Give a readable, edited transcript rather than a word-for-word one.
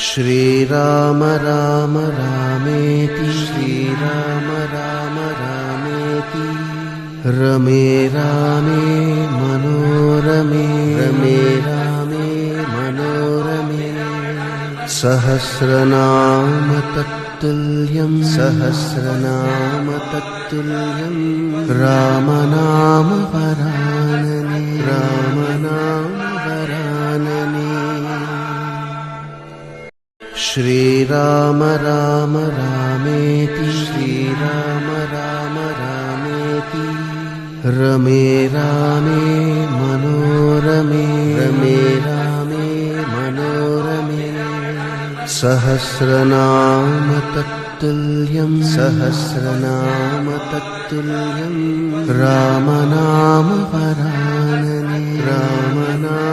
श्रीराम राम रामेति श्रीराम राम रामेति रमे रामे मनोरमे रमे रामे मनोरमे सहस्रनाम तत्तुल्यं सहस्रनाम तत्तुल्यं रामनाम वरानने रामनाम वरानने श्रीराम राम रामेति श्रीराम राम रामेति रमे रामे मनोरमे रमे रामे मनोरमे सहस्रनाम तत्तुल्यं सहस्रनाम तत्तुल्यं रामनाम वरानने रामनाम